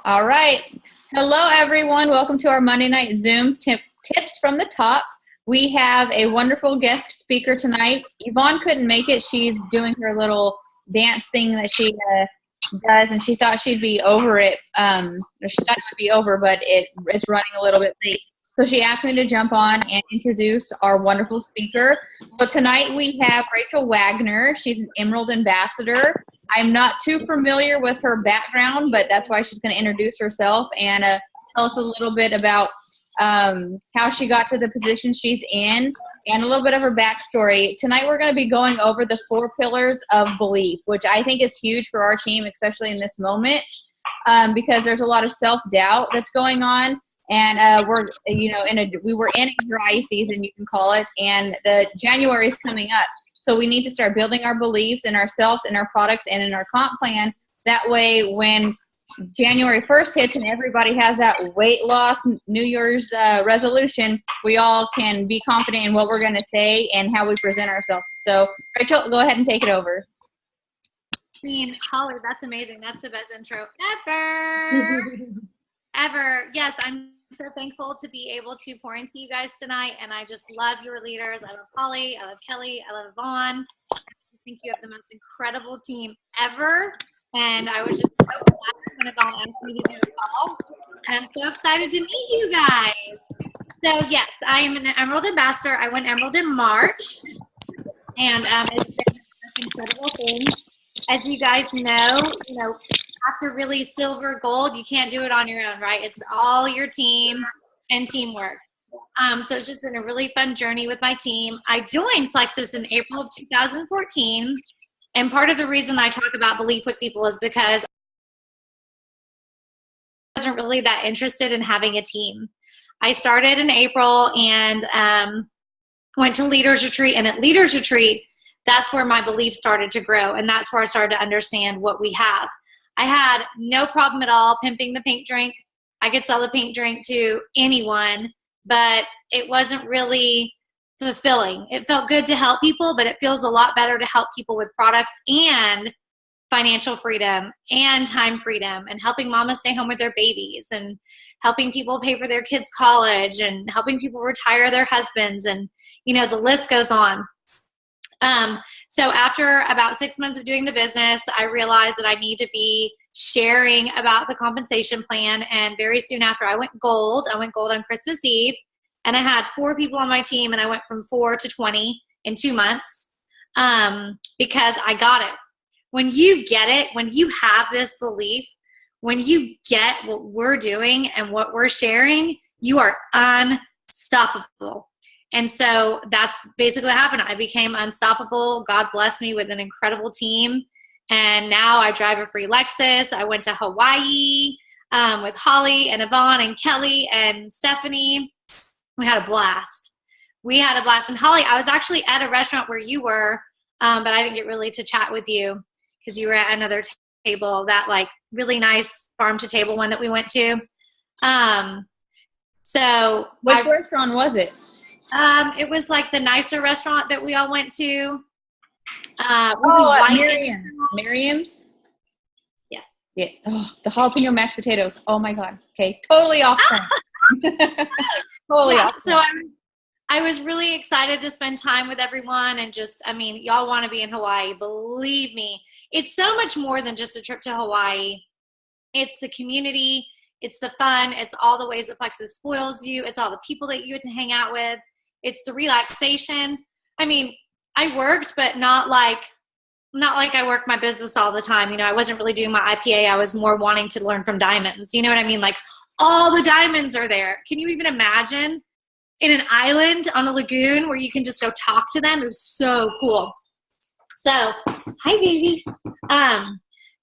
All right. Hello, everyone. Welcome to our Monday Night Zooms tips from the top. We have a wonderful guest speaker tonight. Yvonne couldn't make it. She's doing her little dance thing that she does, and she thought she'd be over it. Or she thought it would be over, but it's running a little bit late. So she asked me to jump on and introduce our wonderful speaker. So tonight we have Rachel Wagner. She's an Emerald Ambassador. I'm not too familiar with her background, but that's why she's going to introduce herself and tell us a little bit about how she got to the position she's in and a little bit of her backstory. Tonight we're going to be going over the 4 pillars of belief, which I think is huge for our team, especially in this moment, because there's a lot of self-doubt that's going on. And we were in a dry season, you can call it, and the January is coming up. So we need to start building our beliefs in ourselves, in our products, and in our comp plan. That way, when January 1st hits and everybody has that weight loss New Year's resolution, we all can be confident in what we're going to say and how we present ourselves. So, Rachel, go ahead and take it over. Holly, that's amazing. That's the best intro ever. Ever. Yes, I'm so thankful to be able to pour into you guys tonight, and I just love your leaders. I love Holly, I love Kelly, I love Vaughn. I think you have the most incredible team ever, and I was just so glad when Vaughn asked me to do a call, and I'm so excited to meet you guys. So yes, I am an Emerald Ambassador. I went Emerald in March, and it's been the most incredible thing. As you guys know, after really silver, gold, you can't do it on your own, right? It's all your team and teamwork. So it's just been a really fun journey with my team. I joined Plexus in April of 2014. And part of the reason I talk about belief with people is because I wasn't really that interested in having a team. I started in April and went to Leaders Retreat. And at Leaders Retreat, that's where my belief started to grow. And that's where I started to understand what we have. I had no problem at all pimping the pink drink. I could sell the pink drink to anyone, but it wasn't really fulfilling. It felt good to help people, but it feels a lot better to help people with products and financial freedom and time freedom and helping mamas stay home with their babies and helping people pay for their kids' college and helping people retire their husbands. And, the list goes on. So after about 6 months of doing the business, I realized that I need to be sharing about the compensation plan. And very soon after, I went gold. I went gold on Christmas Eve. And I had 4 people on my team, and I went from 4 to 20 in 2 months because I got it. When you get it, when you have this belief, when you get what we're doing and what we're sharing, you are unstoppable. And so that's basically what happened. I became unstoppable. God blessed me with an incredible team. And now I drive a free Lexus. I went to Hawaii with Holly and Yvonne and Kelly and Stephanie. We had a blast. And Holly, I was actually at a restaurant where you were, but I didn't get really to chat with you because you were at another table, that really nice farm to table one that we went to. Which restaurant was it? It was the nicer restaurant that we all went to. Miriam's? Yeah. Yeah. Oh, the jalapeno mashed potatoes. Oh my God. Okay. Totally off point. Totally off point. So I was really excited to spend time with everyone and y'all want to be in Hawaii. Believe me, it's so much more than just a trip to Hawaii. It's the community. It's the fun. It's all the ways that Plexus spoils you. It's all the people that you get to hang out with. It's the relaxation. I worked, but not like I work my business all the time. I wasn't really doing my IPA. I was more wanting to learn from diamonds. You know what I mean? All the diamonds are there. Can you even imagine in an island on a lagoon where you can just go talk to them? It was so cool. So, hi, baby.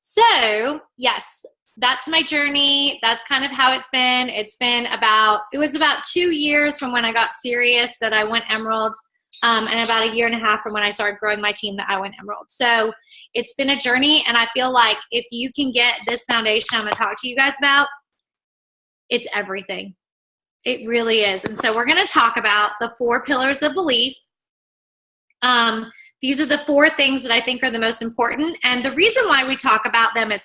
So, yes, that's my journey. That's kind of how it's been. It was about 2 years from when I got serious that I went Emerald, and about 1.5 years from when I started growing my team that I went Emerald. So it's been a journey, and I feel like if you can get this foundation I'm going to talk to you guys about, it's everything. It really is. And so we're going to talk about the 4 pillars of belief. These are the 4 things that I think are the most important. And the reason why we talk about them as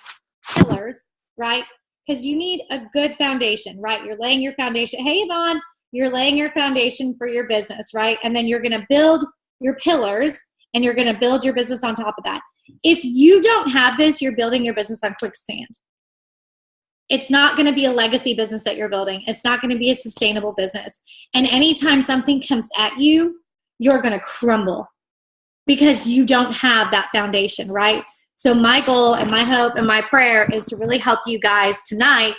pillars, right, because you need a good foundation, right? You're laying your foundation. Hey, Yvonne, you're laying your foundation for your business, right? And then you're going to build your pillars and you're going to build your business on top of that. If you don't have this, you're building your business on quicksand. It's not going to be a legacy business that you're building. It's not going to be a sustainable business. And anytime something comes at you, you're going to crumble because you don't have that foundation, right? So my goal and my hope and my prayer is to really help you guys tonight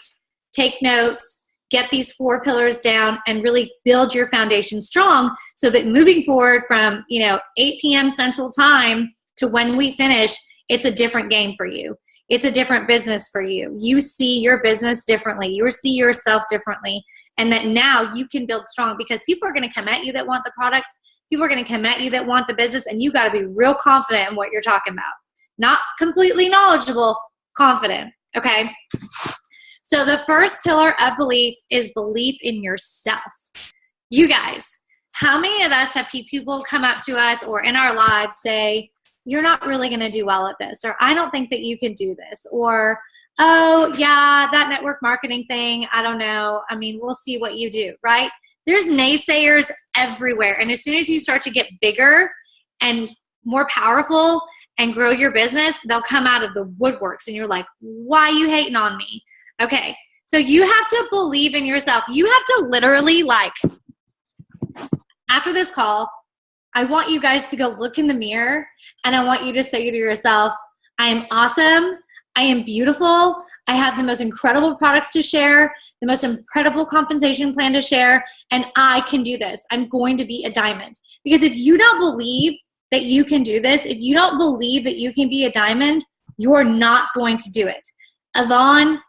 take notes, get these 4 pillars down, and really build your foundation strong so that moving forward from 8 p.m. Central Time to when we finish, it's a different game for you. It's a different business for you. You see your business differently. You see yourself differently. And that now you can build strong because people are going to come at you that want the products. People are going to come at you that want the business. And you got to be real confident in what you're talking about. Not completely knowledgeable, confident. Okay. So the first pillar of belief is belief in yourself. You guys, how many of us have people come up to us or in our lives say, you're not really going to do well at this, or I don't think that you can do this, or, oh yeah, that network marketing thing, I don't know. I mean, we'll see what you do, right? There's naysayers everywhere. And as soon as you start to get bigger and more powerful and grow your business, they'll come out of the woodworks and you're like, why are you hating on me? Okay, so you have to believe in yourself. You have to literally, after this call, I want you guys to go look in the mirror and I want you to say to yourself, I am awesome. I am beautiful. I have the most incredible products to share, the most incredible compensation plan to share, and I can do this. I'm going to be a diamond. Because if you don't believe that you can do this, if you don't believe that you can be a diamond, you're not going to do it. Yvonne,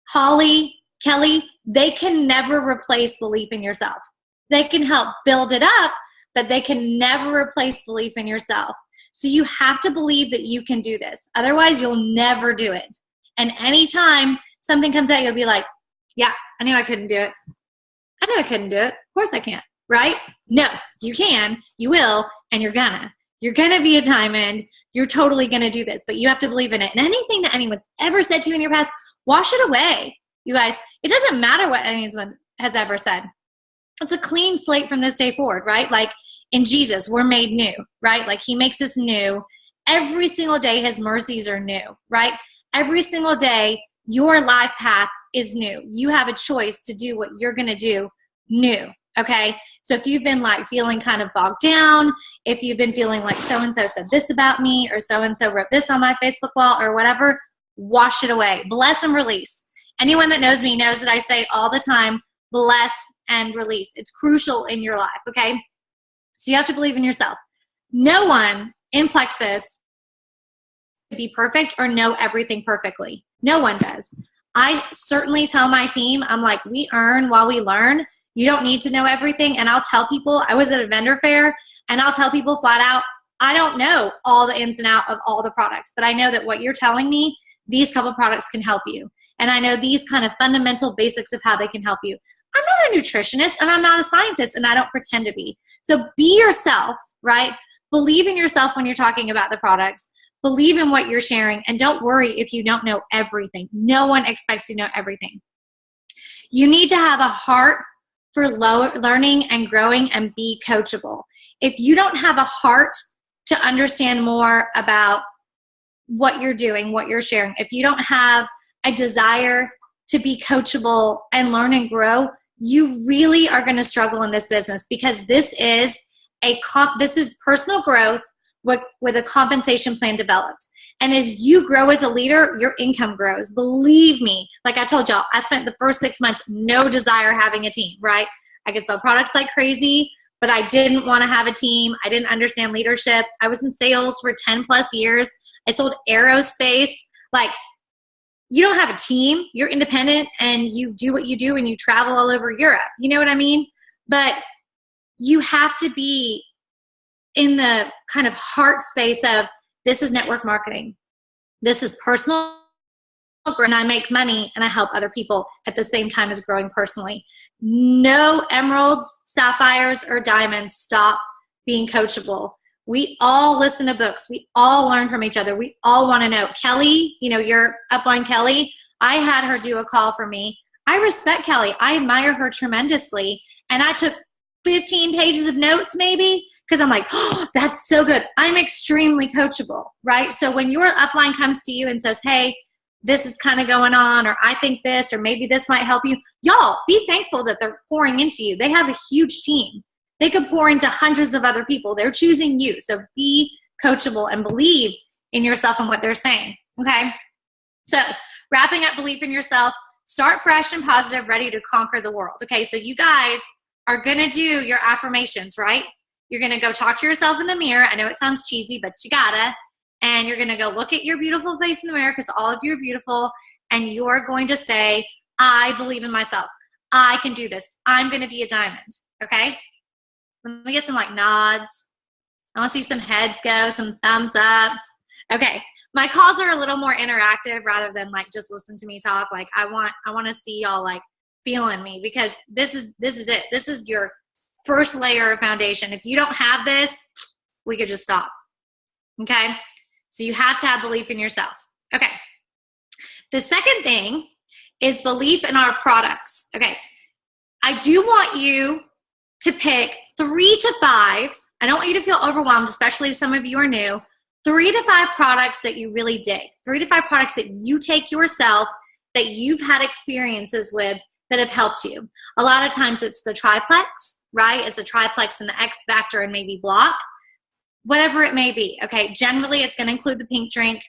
Holly, Kelly, they can never replace belief in yourself. They can help build it up, but they can never replace belief in yourself. So you have to believe that you can do this. Otherwise, you'll never do it. And anytime something comes out, you'll be like, yeah, I knew I couldn't do it. I knew I couldn't do it. Of course I can't, right? No, you can, you will, and you're gonna. You're gonna be a diamond. You're totally gonna do this, but you have to believe in it. And anything that anyone's ever said to you in your past, wash it away. You guys, it doesn't matter what anyone has ever said. It's a clean slate from this day forward, right? Like in Jesus, we're made new, right? Like he makes us new. Every single day, his mercies are new, right? Every single day, your life path is new. You have a choice to do what you're going to do new, okay? So if you've been feeling kind of bogged down, if you've been feeling like so-and-so said this about me or so-and-so wrote this on my Facebook wall or whatever, wash it away. Bless and release. Anyone that knows me knows that I say all the time, bless and release. It's crucial in your life, okay? So you have to believe in yourself. No one in Plexus to be perfect or know everything perfectly. No one does. I certainly tell my team, I'm like, we earn while we learn. You don't need to know everything. And I'll tell people, I was at a vendor fair, and I'll tell people flat out, I don't know all the ins and outs of all the products, but I know that what you're telling me, these couple products can help you. And I know these kind of fundamental basics of how they can help you. I'm not a nutritionist and I'm not a scientist and I don't pretend to be. So be yourself, right? Believe in yourself when you're talking about the products. Believe in what you're sharing and don't worry if you don't know everything. No one expects you to know everything. You need to have a heart for learning and growing and be coachable. If you don't have a heart to understand more about what you're doing, what you're sharing, if you don't have a desire to be coachable and learn and grow, you really are going to struggle in this business because this is personal growth with a compensation plan developed. And as you grow as a leader, your income grows. Believe me, like I told y'all, I spent the first 6 months no desire having a team, right? I could sell products like crazy, but I didn't want to have a team. I didn't understand leadership. I was in sales for 10 plus years. I sold aerospace. You don't have a team. You're independent and you do what you do and you travel all over Europe. You know what I mean? But you have to be in the kind of heart space of this is network marketing. This is personal growth, and I make money and I help other people at the same time as growing personally. No emeralds, sapphires, or diamonds stop being coachable. We all listen to books. We all learn from each other. We all want to know. Kelly, your upline Kelly, I had her do a call for me. I respect Kelly. I admire her tremendously. And I took 15 pages of notes maybe because I'm like, oh, that's so good. I'm extremely coachable, right? So when your upline comes to you and says, hey, this is kind of going on, or I think this, or maybe this might help you, y'all be thankful that they're pouring into you. They have a huge team. They could pour into hundreds of other people. They're choosing you. So be coachable and believe in yourself and what they're saying, okay? So wrapping up belief in yourself, start fresh and positive, ready to conquer the world, okay? So you guys are going to do your affirmations, right? You're going to go talk to yourself in the mirror. I know it sounds cheesy, but you gotta. And you're going to go look at your beautiful face in the mirror because all of you are beautiful. And you're going to say, I believe in myself. I can do this. I'm going to be a diamond, okay? Let me get some like nods. I want to see some heads go, some thumbs up. Okay. My calls are a little more interactive rather than like just listen to me talk. Like I want to see y'all like feeling me because this is it. This is your first layer of foundation. If you don't have this, we could just stop. Okay? So you have to have belief in yourself. Okay. The second thing is belief in our products. Okay. I do want you to pick 3 to 5. I don't want you to feel overwhelmed, especially if some of you are new. 3 to 5 products that you really dig. 3 to 5 products that you take yourself that you've had experiences with that have helped you. A lot of times it's the triplex, right? It's a triplex and the X Factor and maybe block. Whatever it may be, okay? Generally, it's going to include the pink drink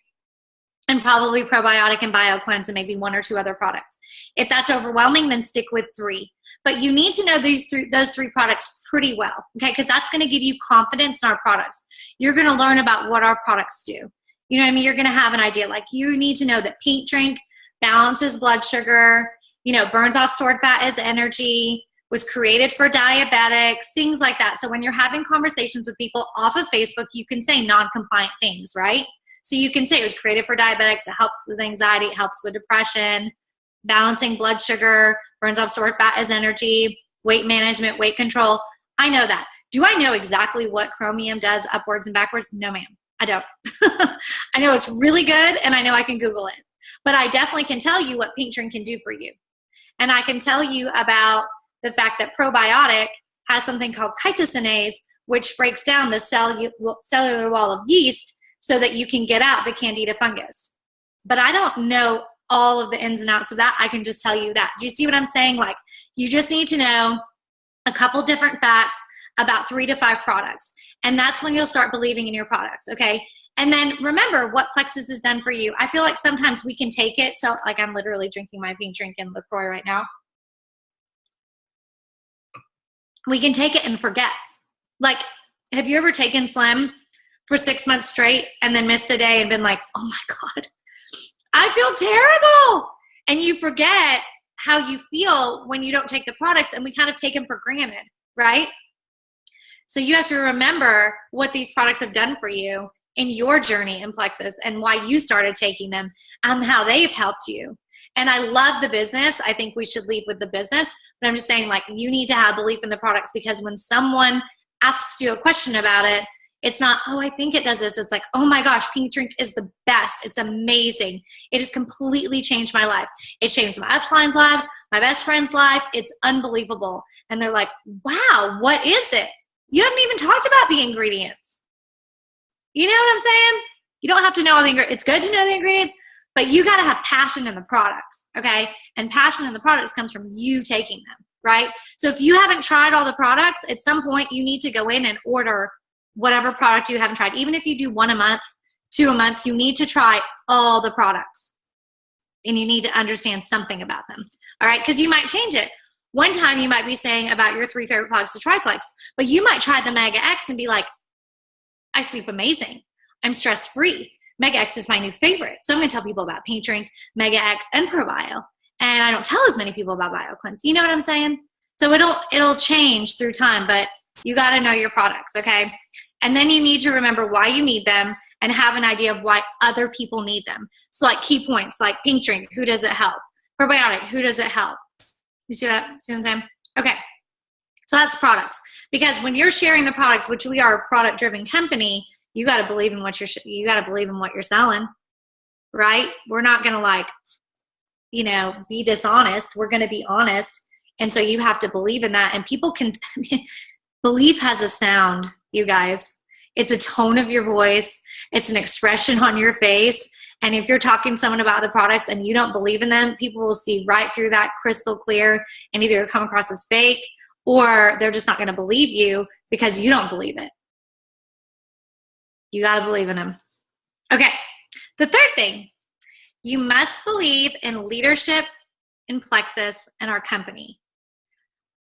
and probably probiotic and bio cleanse and maybe 1 or 2 other products. If that's overwhelming, then stick with 3. But you need to know those 3 products pretty well, okay? Because that's going to give you confidence in our products. You're going to learn about what our products do. You know what I mean? You're going to have an idea. Like you need to know that pink drink balances blood sugar, burns off stored fat as energy, was created for diabetics, things like that. So when you're having conversations with people off of Facebook, you can say non-compliant things, right? So you can say it was created for diabetics, it helps with anxiety, it helps with depression, balancing blood sugar, burns off stored fat as energy, weight management, weight control. I know that. Do I know exactly what chromium does upwards and backwards? No, ma'am, I don't. I know it's really good and I know I can Google it. But I definitely can tell you what pink drink can do for you. And I can tell you about the fact that probiotic has something called chitosanase, which breaks down the cellular wall of yeast so that you can get out the candida fungus. But I don't know all of the ins and outs of that. I can just tell you that. Do you see what I'm saying? Like, you just need to know a couple different facts about 3 to 5 products. And that's when you'll start believing in your products, okay? And then remember what Plexus has done for you. I feel like sometimes we can take it. So, like, I'm literally drinking my pink drink and LaCroix right now. We can take it and forget. Like, have you ever taken Slim for 6 months straight and then missed a day and been like, oh my God, I feel terrible. And you forget how you feel when you don't take the products, and we kind of take them for granted, right? So you have to remember what these products have done for you in your journey in Plexus and why you started taking them and how they've helped you. And I love the business. I think we should lead with the business. But I'm just saying, like, you need to have belief in the products, because when someone asks you a question about it, it's not, oh, I think it does this. It's like, oh my gosh, pink drink is the best. It's amazing. It has completely changed my life. It changed my upline's lives, my best friend's life. It's unbelievable. And they're like, wow, what is it? You haven't even talked about the ingredients. You know what I'm saying? You don't have to know all the ingredients. It's good to know the ingredients, but you got to have passion in the products, okay? And passion in the products comes from you taking them, right? So if you haven't tried all the products, at some point you need to go in and order whatever product you haven't tried. Even if you do 1 a month, 2 a month, you need to try all the products. And you need to understand something about them, all right? Because you might change it. One time you might be saying about your 3 favorite products, the triplex, but you might try the Mega X and be like, I sleep amazing. I'm stress-free. Mega X is my new favorite. So I'm going to tell people about Pink Drink, Mega X, and ProBio. And I don't tell as many people about BioCleanse. You know what I'm saying? So it'll change through time, but you got to know your products, okay? And then you need to remember why you need them and have an idea of why other people need them. So like key points, like Pink Drink, who does it help? Probiotic, who does it help? You see what I'm saying? Okay. So that's products. Because when you're sharing the products, which we are a product-driven company, you got to believe in what you're selling, right? We're not going to be dishonest. We're going to be honest. And so you have to believe in that. And people can, belief has a sound, you guys. It's a tone of your voice. It's an expression on your face. And if you're talking to someone about the products and you don't believe in them, people will see right through that crystal clear and either come across as fake or they're just not going to believe you because you don't believe it. You got to believe in them. Okay. The third thing, you must believe in leadership in Plexus and our company.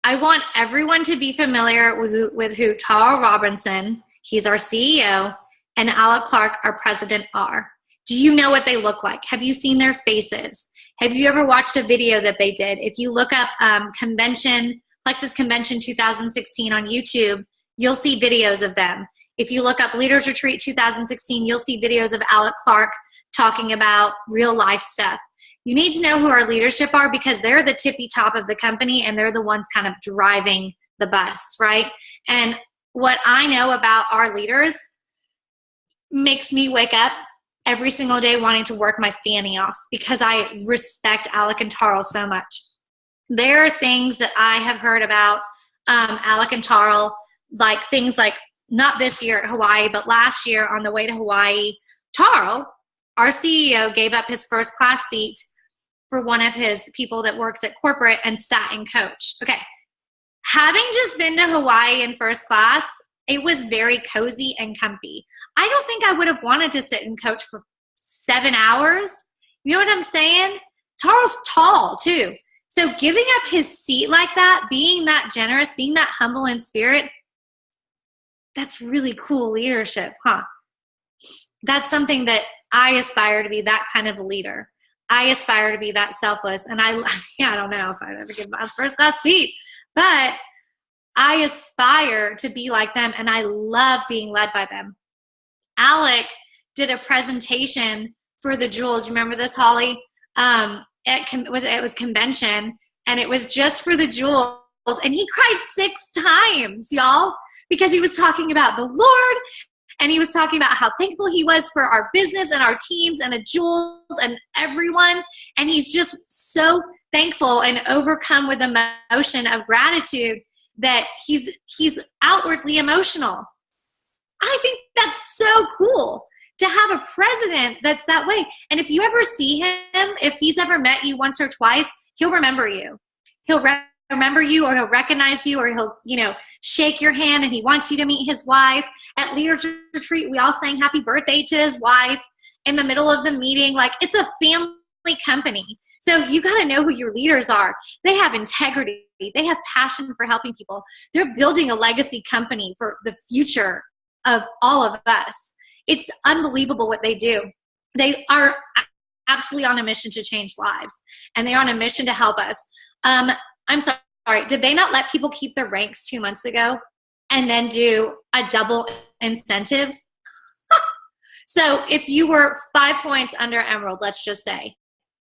I want everyone to be familiar with who Tara Robinson, he's our CEO, and Alec Clark, our president, are. Do you know what they look like? Have you seen their faces? Have you ever watched a video that they did? If you look up Plexus Convention 2016 on YouTube, you'll see videos of them. If you look up Leaders Retreat 2016, you'll see videos of Alec Clark talking about real life stuff. You need to know who our leadership are because they're the tippy top of the company and they're the ones kind of driving the bus, right? And what I know about our leaders makes me wake up every single day wanting to work my fanny off because I respect Alec and Tarl so much. There are things that I have heard about Alec and Tarl, like things like not this year at Hawaii, but last year on the way to Hawaii, Tarl, our CEO, gave up his first class seat for one of his people that works at corporate and sat in coach. Okay. Having just been to Hawaii in first class, it was very cozy and comfy. I don't think I would have wanted to sit and coach for 7 hours. You know what I'm saying? Tarl's tall too. So giving up his seat like that, being that generous, being that humble in spirit, that's really cool leadership, huh? That's something that I aspire to be, that kind of a leader. I aspire to be that selfless. And I don't know if I'd ever give my first class seat, but I aspire to be like them. And I love being led by them. Alec did a presentation for the jewels. You remember this, Holly? It was convention, and it was just for the jewels. And he cried 6 times, y'all, because he was talking about the Lord, and he was talking about how thankful he was for our business and our teams and the jewels and everyone. And he's just so thankful and overcome with emotion of gratitude that he's outwardly emotional. I think that's so cool to have a president that's that way. And if you ever see him, if he's ever met you once or twice, he'll remember you. He'll remember you, or he'll recognize you, or he'll, shake your hand, and he wants you to meet his wife. At Leaders Retreat, we all sang happy birthday to his wife in the middle of the meeting. Like, it's a family company. So you got to know who your leaders are. They have integrity. They have passion for helping people. They're building a legacy company for the future of all of us. It's unbelievable what they do. They are absolutely on a mission to change lives, and they're on a mission to help us. I'm sorry, did they not let people keep their ranks 2 months ago and then do a double incentive? So if you were 5 points under Emerald, let's just say,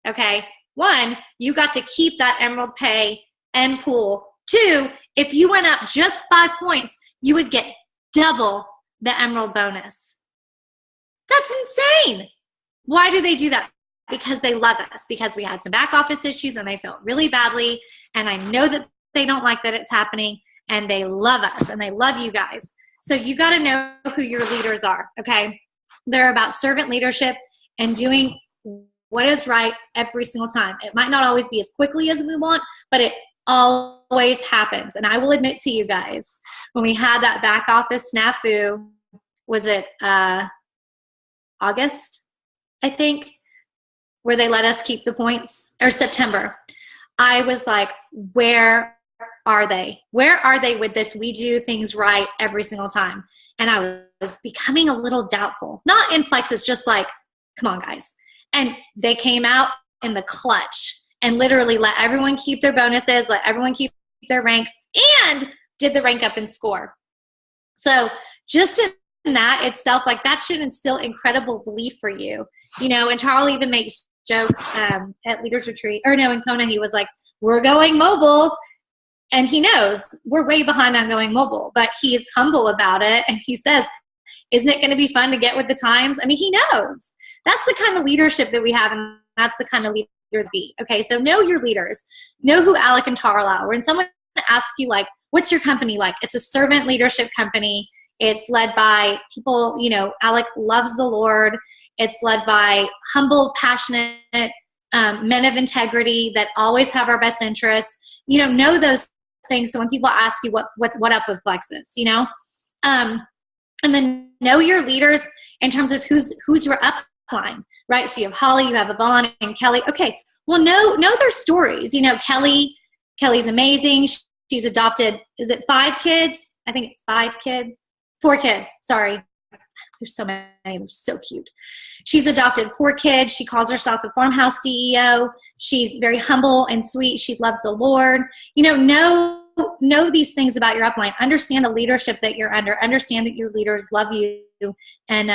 okay, 1, you got to keep that Emerald pay and pool. 2, if you went up just 5 points, you would get double the Emerald bonus. That's insane. Why do they do that? Because they love us, because we had some back office issues and they felt really badly. And I know that they don't like that it's happening, and they love us and they love you guys. So you got to know who your leaders are. Okay. They're about servant leadership and doing what is right every single time. It might not always be as quickly as we want, but it always happens. And I will admit to you guys, when we had that back office snafu, was it August, I think, where they let us keep the points, or September, I was like, where are they? Where are they with this? We do things right every single time. And I was becoming a little doubtful. Not in Plexus, just like, come on, guys. And they came out in the clutch and literally let everyone keep their bonuses, let everyone keep their ranks, and did the rank up and score. So just in that itself, like, that should instill incredible belief for you. And Charlie even makes jokes at Leaders Retreat, in Kona, he was like, we're going mobile. And he knows we're way behind on going mobile, but he's humble about it. And he says, isn't it going to be fun to get with the times? I mean, he knows. That's the kind of leadership that we have, and that's the kind of you're the B. Okay, so know your leaders. Know who Alec and Tara are. When someone asks you, like, what's your company like? It's a servant leadership company. It's led by people, Alec loves the Lord. It's led by humble, passionate men of integrity that always have our best interest. Know those things. So when people ask you what up with Plexus, and then know your leaders in terms of who's your upline, right? So you have Holly, you have Yvonne, and Kelly. Okay, well, know their stories. Kelly's amazing. She's adopted, is it 5 kids? I think it's 5 kids. 4 kids, sorry. There's so many of them, so cute. She's adopted 4 kids. She calls herself the farmhouse CEO. She's very humble and sweet. She loves the Lord. Know these things about your upline. Understand the leadership that you're under. Understand that your leaders love you and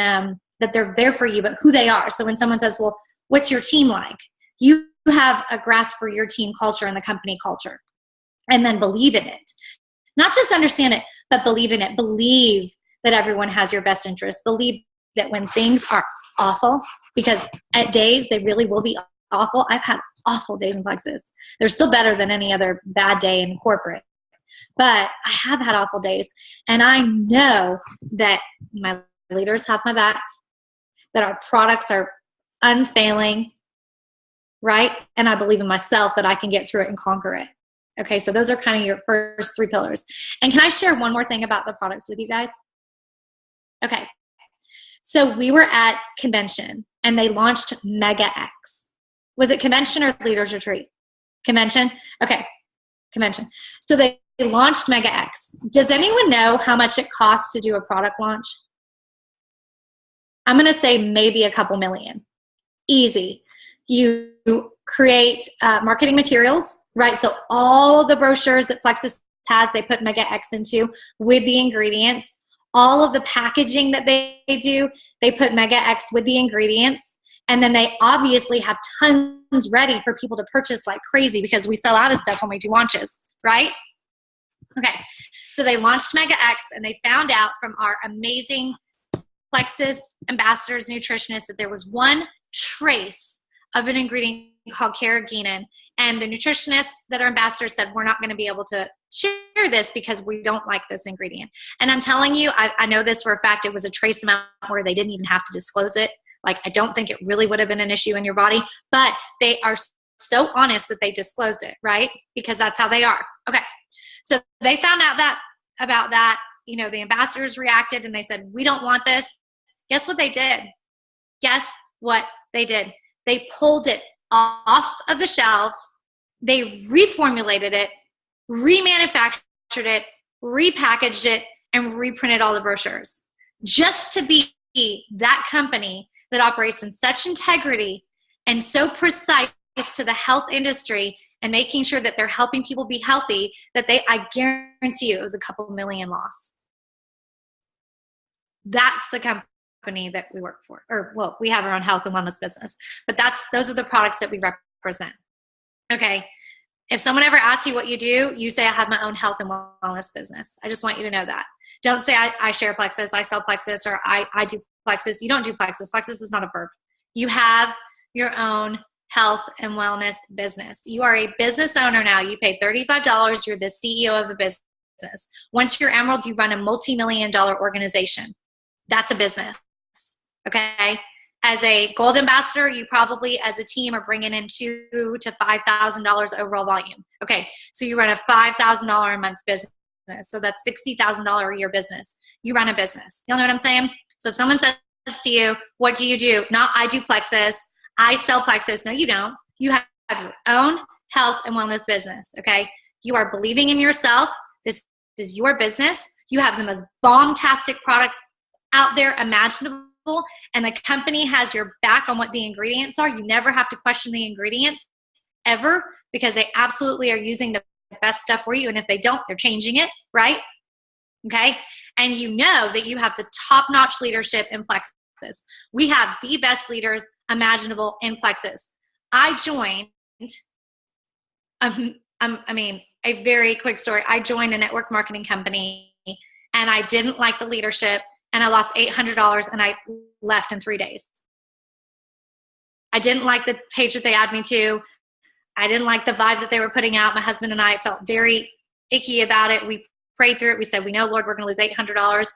that they're there for you, but who they are. So when someone says, well, what's your team like? You have a grasp for your team culture and the company culture. And then believe in it. Not just understand it, but believe in it. Believe that everyone has your best interest. Believe that when things are awful, because at days they really will be awful. I've had awful days in Plexus. They're still better than any other bad day in corporate. But I have had awful days. And I know that my leaders have my back, that our products are unfailing, right? And I believe in myself that I can get through it and conquer it. Okay, so those are kind of your first 3 pillars. And can I share one more thing about the products with you guys? Okay, so we were at convention and they launched Mega X. Was it convention or leaders retreat? Convention? Okay, convention. So they launched Mega X. Does anyone know how much it costs to do a product launch? I'm going to say maybe a couple million. Easy. You create marketing materials, right? So all the brochures that Plexus has, they put Mega X into with the ingredients. All of the packaging that they do, they put Mega X with the ingredients. And then they obviously have tons ready for people to purchase like crazy because we sell out of stuff when we do launches, right? Okay, so they launched Mega X and they found out from our amazing Plexus ambassadors, nutritionists, that there was one trace of an ingredient called carrageenan. And the nutritionists that are ambassadors said, we're not going to be able to share this because we don't like this ingredient. And I'm telling you, I know this for a fact, it was a trace amount where they didn't even have to disclose it. Like, I don't think it really would have been an issue in your body, but they are so honest that they disclosed it, right? Because that's how they are. Okay. So they found out about that, the ambassadors reacted and they said, we don't want this. Guess what they did? Guess what they did? They pulled it off of the shelves. They reformulated it, remanufactured it, repackaged it, and reprinted all the brochures just to be that company that operates in such integrity and so precise to the health industry and making sure that they're helping people be healthy, that I guarantee you it was a couple million loss. That's the company that we work for. Or, well, we have our own health and wellness business. But those are the products that we represent. Okay. If someone ever asks you what you do, you say, I have my own health and wellness business. I just want you to know that. Don't say I share Plexus, I sell Plexus, or I do Plexus. You don't do Plexus. Plexus is not a verb. You have your own health and wellness business. You are a business owner now. You pay $35. You're the CEO of a business. Once you're Emerald, you run a multi-million-dollar organization. That's a business. Okay? As a gold ambassador, you probably, as a team, are bringing in $2,000 to $5,000 overall volume. Okay, so you run a $5,000 a month business. So that's $60,000 a year business. You run a business. Y'all know what I'm saying? So if someone says to you, what do you do? Not I do Plexus. I sell Plexus. No, you don't. You have your own health and wellness business. Okay, you are believing in yourself. This is your business. You have the most bomb-tastic products out there imaginable. And the company has your back on what the ingredients are. You never have to question the ingredients ever because they absolutely are using the best stuff for you. And if they don't, they're changing it, right? Okay. And you know that you have the top-notch leadership in Plexus. We have the best leaders imaginable in Plexus. I joined, a very quick story. I joined a network marketing company and I didn't like the leadership and I lost $800 and I left in 3 days. I didn't like the page that they added me to. I didn't like the vibe that they were putting out. My husband and I felt very icky about it. We prayed through it. We said, we know, Lord, we're going to lose $800.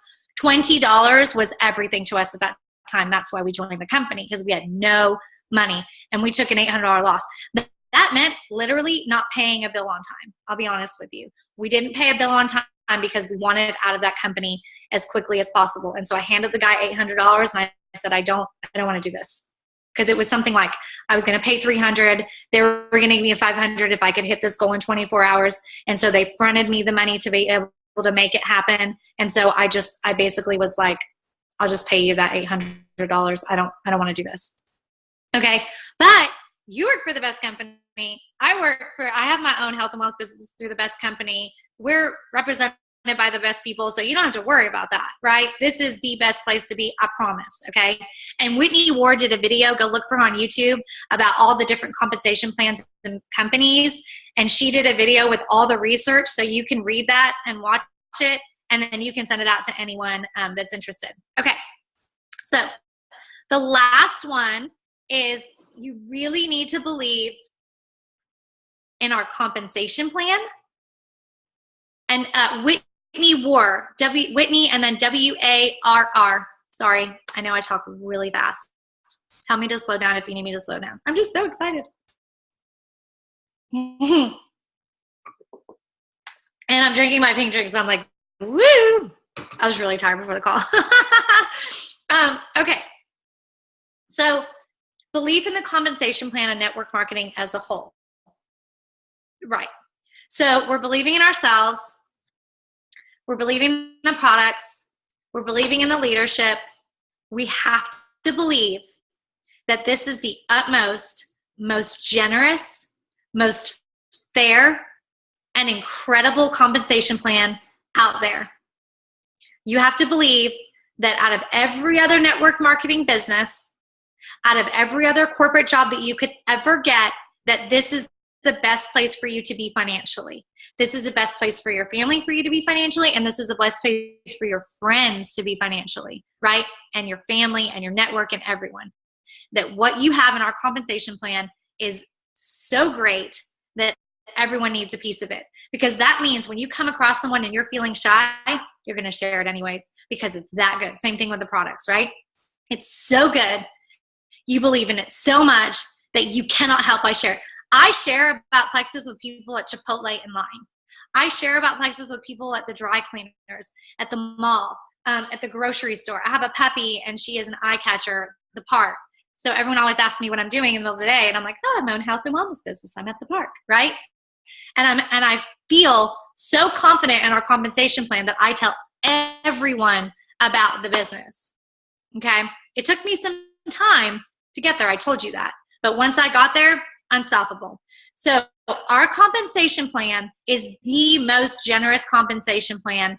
$20 was everything to us at that time. That's why we joined the company, because we had no money, and we took an $800 loss. That meant literally not paying a bill on time. I'll be honest with you. We didn't pay a bill on time because we wanted it out of that company as quickly as possible. And so I handed the guy $800 and I said, I don't want to do this. Because it was something like I was going to pay $300. They were going to give me a $500 if I could hit this goal in 24 hours. And so they fronted me the money to be able to make it happen. And so I basically was like, I'll just pay you that $800. I don't want to do this. Okay. But you work for the best company. I have my own health and wellness business through the best company. We're represented by the best people, so you don't have to worry about that, right? This is the best place to be, I promise, okay? And Whitney Ward did a video, go look for her on YouTube, about all the different compensation plans and companies, and she did a video with all the research, so you can read that and watch it, and then you can send it out to anyone that's interested. Okay, so the last one is you really need to believe in our compensation plan. And Whitney War, Whitney, and then WARR. Sorry, I know I talk really fast. Tell me to slow down if you need me to slow down. I'm just so excited. And I'm drinking my pink drink, so I'm like, woo! I was really tired before the call. Okay. So, belief in the compensation plan and network marketing as a whole. Right. So, we're believing in ourselves. We're believing in the products. We're believing in the leadership. We have to believe that this is the utmost, most generous, most fair, and incredible compensation plan out there. You have to believe that out of every other network marketing business, out of every other corporate job that you could ever get, that this is the best place for you to be financially. This is the best place for your family for you to be financially, and this is the best place for your friends to be financially, right? And your family and your network and everyone. That what you have in our compensation plan is so great that everyone needs a piece of it. Because that means when you come across someone and you're feeling shy, you're going to share it anyways because it's that good. Same thing with the products, right? It's so good. You believe in it so much that you cannot help but share it. I share about Plexus with people at Chipotle in line. I share about Plexus with people at the dry cleaners, at the mall, at the grocery store. I have a puppy and she is an eye catcher at the park. So everyone always asks me what I'm doing in the middle of the day, and I'm like, oh, I'm my own health and wellness business. I'm at the park, right? And I feel so confident in our compensation plan that I tell everyone about the business. Okay? It took me some time to get there. I told you that. But once I got there, unstoppable. So our compensation plan is the most generous compensation plan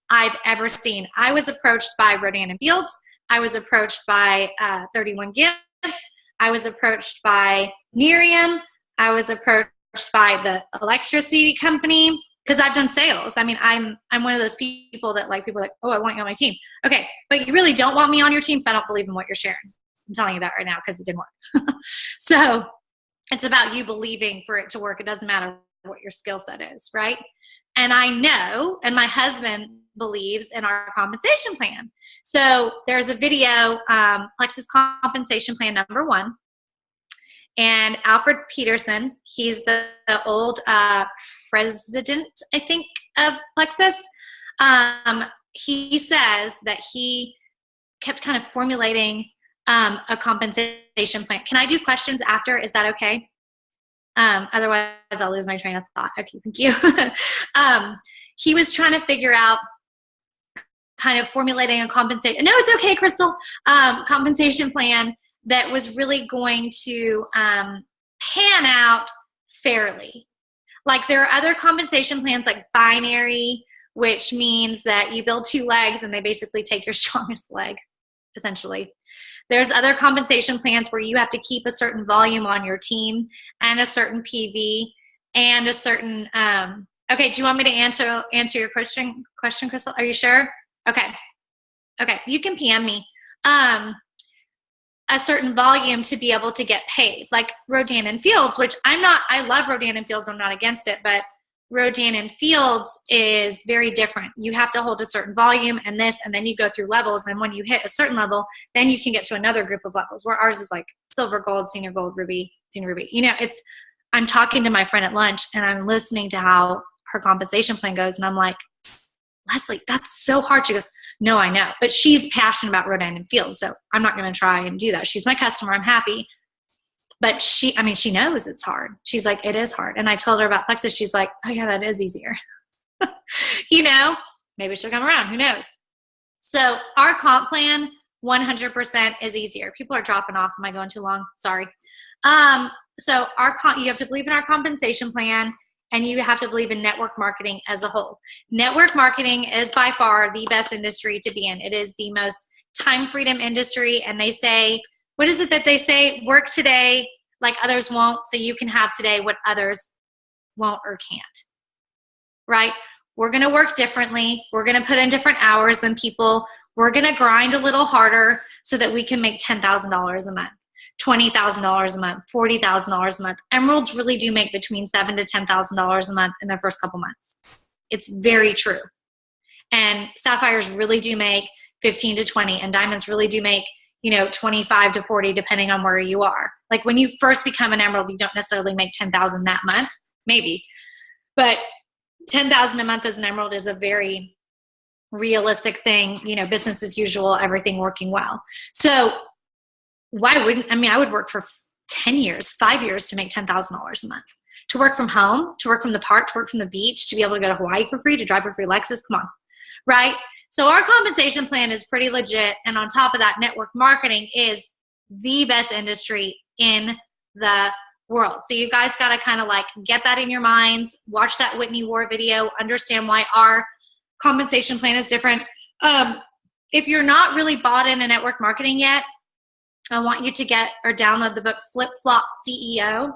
I've ever seen. I was approached by Rodan and Fields. I was approached by 31 Gifts. I was approached by Miriam. I was approached by the electricity company because I've done sales. I mean, I'm one of those people that like people are like, oh, I want you on my team. Okay, but you really don't want me on your team if I don't believe in what you're sharing. I'm telling you that right now because it didn't work. So it's about you believing for it to work. It doesn't matter what your skill set is, right? And I know, and my husband believes in our compensation plan. So there's a video, Plexus Compensation Plan #1. And Alfred Peterson, he's the old president, I think, of Plexus. He says that he kept kind of formulating a compensation plan. Can I do questions after? Is that okay? Otherwise, I'll lose my train of thought. Okay, thank you. He was trying to figure out kind of formulating a compensation. No, it's okay, Crystal. Compensation plan that was really going to pan out fairly. Like there are other compensation plans like binary, which means that you build 2 legs and they basically take your strongest leg, essentially. There's other compensation plans where you have to keep a certain volume on your team and a certain PV and a certain okay, do you want me to answer your question, Crystal? Are you sure? Okay. Okay, you can PM me. a certain volume to be able to get paid, like Rodan and Fields, which I love Rodan and Fields. I'm not against it, but Rodan and Fields is very different. You have to hold a certain volume and then you go through levels. And when you hit a certain level, then you can get to another group of levels, where ours is like silver, gold, senior gold, ruby, senior ruby. I'm talking to my friend at lunch and I'm listening to how her compensation plan goes. And I'm like, Leslie, that's so hard. She goes, no, I know. But she's passionate about Rodan and Fields, so I'm not going to try and do that. She's my customer. I'm happy. But she knows it's hard. She's like, it is hard. And I told her about Plexus. She's like, oh, yeah, that is easier. Maybe she'll come around. Who knows? So our comp plan, 100% is easier. People are dropping off. Am I going too long? Sorry. So you have to believe in our compensation plan. And you have to believe in network marketing as a whole. Network marketing is by far the best industry to be in. It is the most time freedom industry. And they say, what is it that they say? Work today like others won't, so you can have today what others won't or can't. Right? We're going to work differently. We're going to put in different hours than people. We're going to grind a little harder so that we can make $10,000 a month. $20,000 a month, $40,000 a month. Emeralds really do make between $7,000 to $10,000 a month in their first couple months. It's very true. And sapphires really do make 15 to 20, and diamonds really do make 25 to 40, depending on where you are. Like when you first become an emerald, you don't necessarily make 10,000 that month, maybe, but 10,000 a month as an emerald is a very realistic thing. Business as usual, everything working well. So I would work for 10 years, 5 years to make $10,000 a month. To work from home, to work from the park, to work from the beach, to be able to go to Hawaii for free, to drive for free Lexus, come on, right? So our compensation plan is pretty legit. And on top of that, network marketing is the best industry in the world. So you guys got to kind of like get that in your minds, watch that Whitney War video, understand why our compensation plan is different. If you're not really bought into network marketing yet, I want you to get or download the book Flip Flop CEO.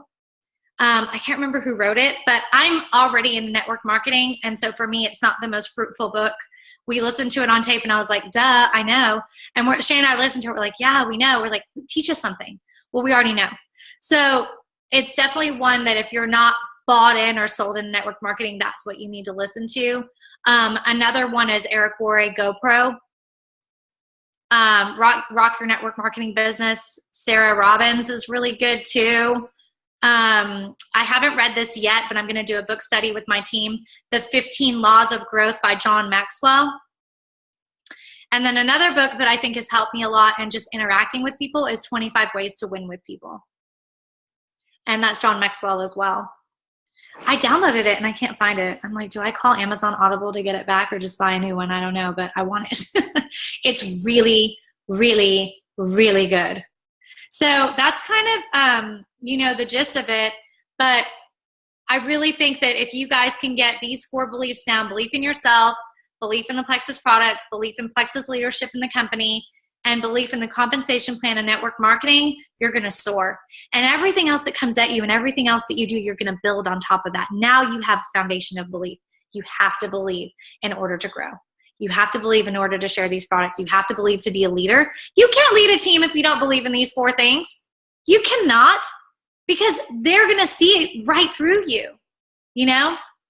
I can't remember who wrote it, but I'm already in network marketing. And so for me, it's not the most fruitful book. We listened to it on tape and I was like, duh, I know. And Shane and I listened to it. We're like, yeah, we know. We're like, teach us something. Well, we already know. So it's definitely one that if you're not bought in or sold in network marketing, that's what you need to listen to. Another one is Eric Worre, GoPro. Rock Your Network Marketing Business. Sarah Robbins is really good too. I haven't read this yet, but I'm going to do a book study with my team, The 15 Laws of Growth by John Maxwell. And then another book that I think has helped me a lot and just interacting with people is 25 Ways to Win with People. And that's John Maxwell as well. I downloaded it and I can't find it. I'm like, do I call Amazon Audible to get it back or just buy a new one? I don't know, but I want it. It's really, really, really good. So that's kind of, the gist of it. But I really think that if you guys can get these 4 beliefs down, belief in yourself, belief in the Plexus products, belief in Plexus leadership in the company, and belief in the compensation plan and network marketing, you're going to soar. And everything else that comes at you and everything else that you do, you're going to build on top of that. Now you have a foundation of belief. You have to believe in order to grow. You have to believe in order to share these products. You have to believe to be a leader. You can't lead a team if you don't believe in these 4 things. You cannot, because they're going to see it right through you,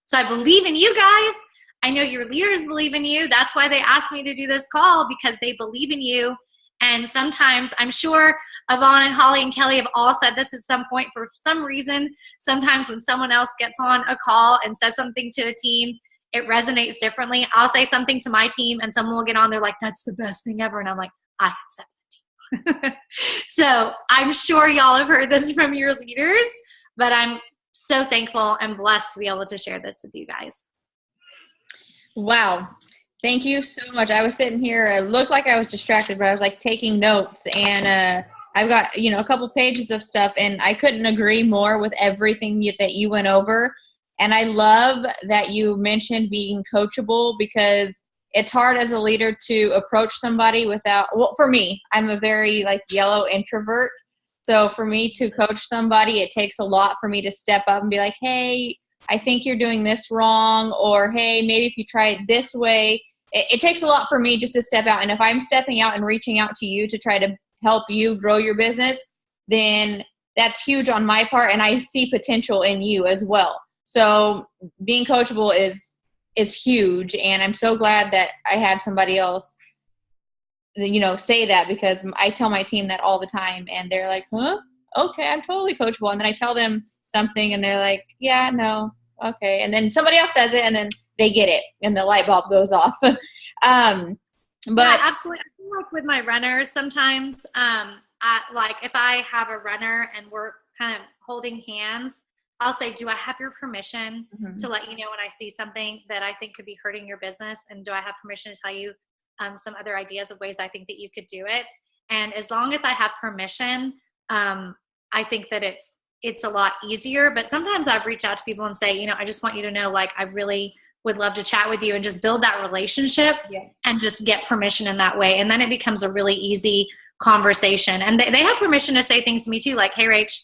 So I believe in you guys. I know your leaders believe in you. That's why they asked me to do this call, because they believe in you. And sometimes, I'm sure Yvonne and Holly and Kelly have all said this at some point for some reason. Sometimes when someone else gets on a call and says something to a team, it resonates differently. I'll say something to my team and someone will get on, they're like, that's the best thing ever. And I'm like, I said that. So I'm sure y'all have heard this from your leaders, but I'm so thankful and blessed to be able to share this with you guys. Wow. Thank you so much. I was sitting here, it looked like I was distracted, but I was like taking notes, and I've got, a couple pages of stuff, and I couldn't agree more with everything that you went over. And I love that you mentioned being coachable, because it's hard as a leader to approach somebody without, well, for me, I'm a very yellow introvert. So for me to coach somebody, it takes a lot for me to step up and be like, hey, I think you're doing this wrong, or hey, maybe if you try it this way. It takes a lot for me just to step out. And if I'm stepping out and reaching out to you to try to help you grow your business, then that's huge on my part. And I see potential in you as well. So being coachable is huge. And I'm so glad that I had somebody else, say that, because I tell my team that all the time and they're like, huh? Okay, I'm totally coachable. And then I tell them something and they're like, yeah, no, okay. And then somebody else does it and then they get it and the light bulb goes off. But yeah, absolutely. I feel like with my runners sometimes, like if I have a runner and we're kind of holding hands, I'll say, do I have your permission to let you know when I see something that I think could be hurting your business? And do I have permission to tell you some other ideas of ways I think that you could do it? And as long as I have permission, I think that it's a lot easier. But sometimes I've reached out to people and say, I just want you to know, like, I really would love to chat with you and just build that relationship and just get permission in that way. And then it becomes a really easy conversation. And they have permission to say things to me too, like, hey, Rach,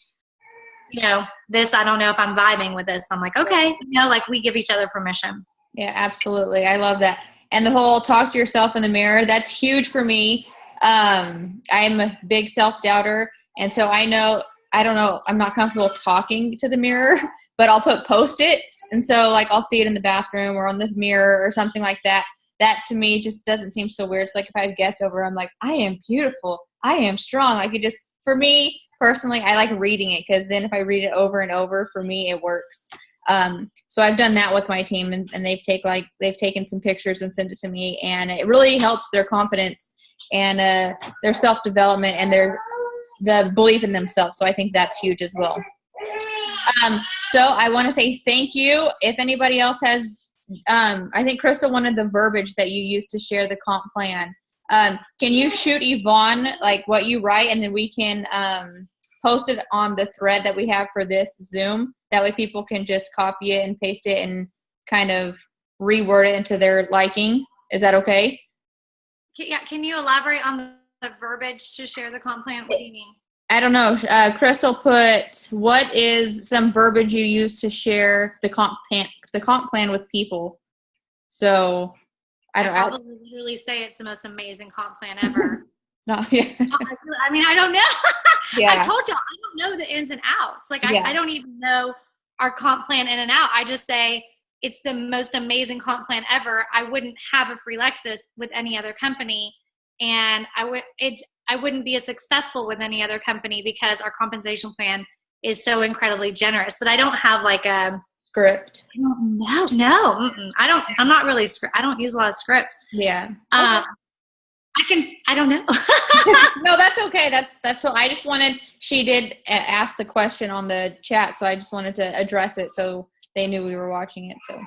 this, I don't know if I'm vibing with this. I'm like, okay, like we give each other permission. Yeah, absolutely. I love that. And the whole talk to yourself in the mirror, that's huge for me. I'm a big self-doubter. And so I don't know, I'm not comfortable talking to the mirror, but I'll put Post-its. And so like, I'll see it in the bathroom or on this mirror or something like that. That to me just doesn't seem so weird. It's like if I have guests over, I'm like, I am beautiful. I am strong. Like it just, for me personally, I like reading it because then if I read it over and over, for me, it works. So I've done that with my team and they've taken some pictures and sent it to me, and it really helps their confidence and their self-development and the belief in themselves. So I think that's huge as well. So I want to say thank you. If anybody else has, I think Crystal wanted the verbiage that you used to share the comp plan. Can you shoot Yvonne like what you write, and then we can post it on the thread that we have for this Zoom? That way people can just copy it and paste it and kind of reword it into their liking. Is that okay? Yeah. Can you elaborate on the verbiage to share the comp plan? What do you mean? I don't know. Crystal put, what is some verbiage you use to share the comp plan with people? So I probably literally say it's the most amazing comp plan ever. No, yeah. I mean, I don't know. Yeah. I told you, I don't know the ins and outs. Like, I don't even know our comp plan in and out. I just say it's the most amazing comp plan ever. I wouldn't have a free Lexus with any other company, and I wouldn't be as successful with any other company because our compensation plan is so incredibly generous. But I don't have like a script. No. I'm not really script. I don't use a lot of script. Yeah. I don't know. No, that's okay. That's what I just wanted. She did ask the question on the chat, so I just wanted to address it so they knew we were watching it. So,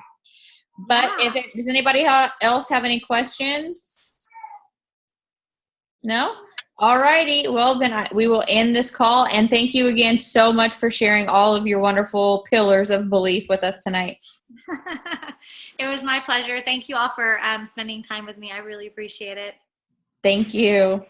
but does anybody else have any questions? No? All righty. Well, then we will end this call, and thank you again so much for sharing all of your wonderful pillars of belief with us tonight. It was my pleasure. Thank you all for spending time with me. I really appreciate it. Thank you.